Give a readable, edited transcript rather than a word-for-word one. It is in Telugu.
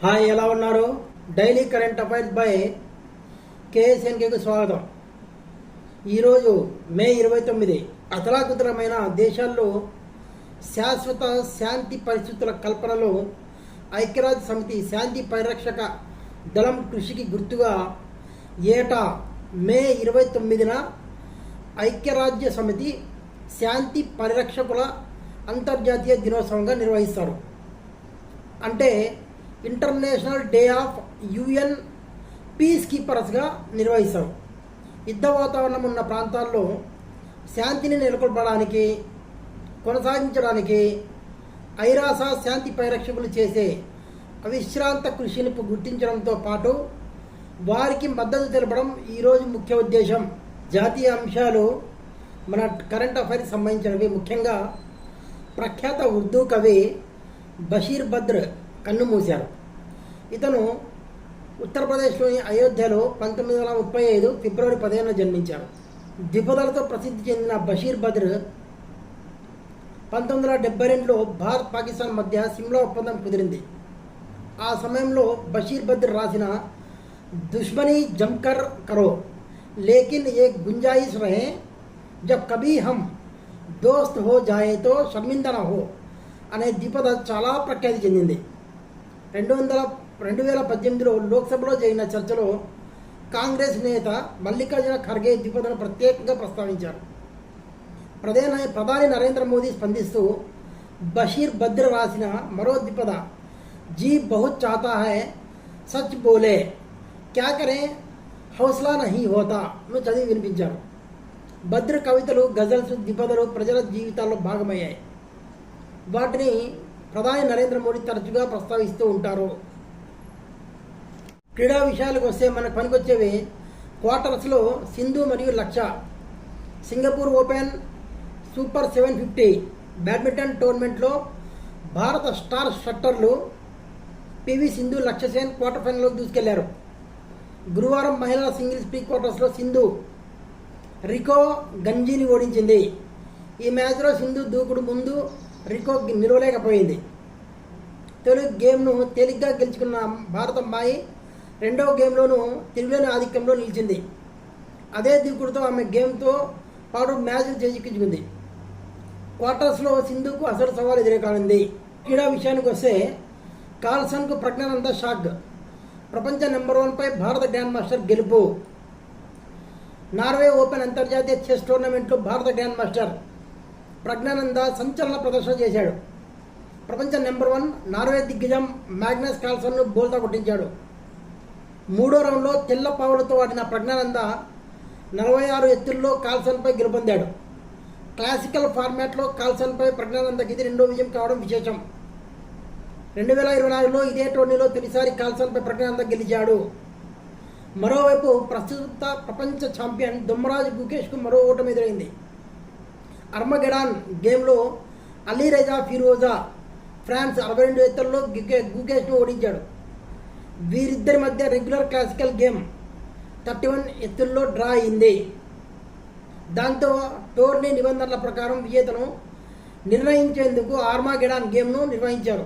హాయ్, ఎలా ఉన్నారు? డైలీ కరెంట్ అఫైర్స్ బై కేఎస్ఎన్కేకు స్వాగతం. ఈరోజు మే 29. అతలాకుతలమైన దేశాల్లో శాశ్వత శాంతి పరిస్థితుల కల్పనలో ఐక్యరాజ్య సమితి శాంతి పరిరక్షక దళం కృషికి గుర్తుగా ఏటా మే 29న ఐక్యరాజ్య సమితి శాంతి పరిరక్షకుల అంతర్జాతీయ దినోత్సవంగా నిర్వహిస్తారు. అంటే international day of UN peace కీపర్స్గా నిర్వహిస్తారు. యుద్ధ వాతావరణం ఉన్న ప్రాంతాల్లో శాంతిని నెలకొల్పడానికి, కొనసాగించడానికి ఐరాస శాంతి పరిరక్షకులు చేసే అవిశ్రాంత కృషిని గుర్తించడంతో పాటు వారికి మద్దతు తెలపడం ఈరోజు ముఖ్య ఉద్దేశం. జాతీయ అంశాలు మన కరెంట్ అఫైర్స్ సంబంధించినవి. ముఖ్యంగా ప్రఖ్యాత ఉర్దూ కవి బషీర్ బద్ర్ కన్నుమూశారు. ఇతను ఉత్తరప్రదేశ్లోని అయోధ్యలో 1935 ఫిబ్రవరి 15న జన్మించారు. ద్విపదలతో ప్రసిద్ధి చెందిన బషీర్ బద్ర్ 1972లో భారత్ పాకిస్తాన్ మధ్య సిమ్లా ఒప్పందం కుదిరింది. ఆ సమయంలో బషీర్ బద్ర్ రాసిన దుష్మనీ జమ్కర్ కరో లేకిన్ ఏక్ గుంజాయిష్ రహే జబ్ కభీ హమ్ దోస్త్ హో జాయే తో షర్మిందా నా హో అనే ద్విపద చాలా ప్రఖ్యాతి చెందింది. 2018లో లోక్సభలో జరిగిన చర్చలో కాంగ్రెస్ నేత మల్లికార్జున ఖర్గే ద్విపదను ప్రత్యేకంగా ప్రస్తావించారు. ప్రధాని నరేంద్ర మోదీ స్పందిస్తూ బషీర్ బద్ర్ రాసిన మరో ద్విపద జీ బహుత్ చాతా హై సచ్ బోలే క్యా కరే హౌస్లా నహీ హోతాను చదివి వినిపించారు. బద్ర్ కవితలు, గజల్స్, ద్విపదలు ప్రజల జీవితాల్లో భాగమయ్యాయి. వాటిని ప్రధాని నరేంద్ర మోడీ తరచుగా ప్రస్తావిస్తూ ఉంటారు. క్రీడా విషయాలకు వస్తే మనకు పనికొచ్చేవి క్వార్టర్స్లో సింధు మరియు లక్ష్య సింగపూర్ ఓపెన్ సూపర్ 750 బ్యాడ్మింటన్ టోర్నమెంట్లో భారత స్టార్ షట్టర్లు పివి సింధు, లక్ష్య సేన్ క్వార్టర్ ఫైనల్లోకి దూసుకెళ్లారు. గురువారం మహిళల సింగిల్స్ ప్రీ క్వార్టర్స్లో సింధు రికో గంజీని ఓడించింది. ఈ మ్యాచ్లో సింధు దూకుడు ముందు రికో నిలవలేకపోయింది. తొలి గేమ్ను తేలిగ్గా గెలుచుకున్న భారత అమ్మాయి రెండవ గేమ్లోనూ తిరుగులేని ఆధిక్యంలో నిలిచింది. అదే దూకుడుతో ఆమె గేమ్తో పాటు మ్యాచ్ను చేజిక్కించుకుంది. క్వార్టర్స్లో సింధుకు అసలు సవాల్ ఎదురుకానుంది. క్రీడా విషయానికి వస్తే కార్ల్సన్కు ప్రజ్ఞానంద షాక్. ప్రపంచ నెంబర్ 1పై భారత గ్రాండ్ మాస్టర్ గెలుపు. నార్వే ఓపెన్ అంతర్జాతీయ చెస్ టోర్నమెంట్లో భారత గ్రాండ్ మాస్టర్ ప్రజ్ఞానంద సంచలన ప్రదర్శన చేశాడు. ప్రపంచ నెంబర్ 1 నార్వే దిగ్గజం మ్యాగ్నస్ కార్ల్సన్ను బోల్తా కొట్టించాడు. మూడో రౌండ్లో తెల్ల పావులతో ఆడిన ప్రజ్ఞానంద 46 ఎత్తుల్లో కార్ల్సన్పై గెలుపొందాడు. క్లాసికల్ ఫార్మాట్లో కార్ల్సన్పై ప్రజ్ఞానందకి ఇది రెండో విజయం కావడం విశేషం. 2024లో ఇదే టోర్నీలో తొలిసారి కార్ల్సన్పై ప్రజ్ఞానంద గెలిచాడు. మరోవైపు ప్రస్తుత ప్రపంచ ఛాంపియన్ దుమ్మరాజ్ గుకేష్కు మరో ఓటమి ఎదురైంది. అర్మగెడాన్ గేమ్లో అలీ రెజా ఫిరోజా ఫ్రాన్స్ 62 ఎత్తుల్లో గుకేష్ను ఓడించాడు. వీరిద్దరి మధ్య రెగ్యులర్ క్లాసికల్ గేమ్ 31 ఎత్తుల్లో డ్రా అయింది. దాంతో టోర్నీ నిబంధనల ప్రకారం విజేతను నిర్ణయించేందుకు ఆర్మాగెడాన్ గేమ్ను నిర్వహించారు.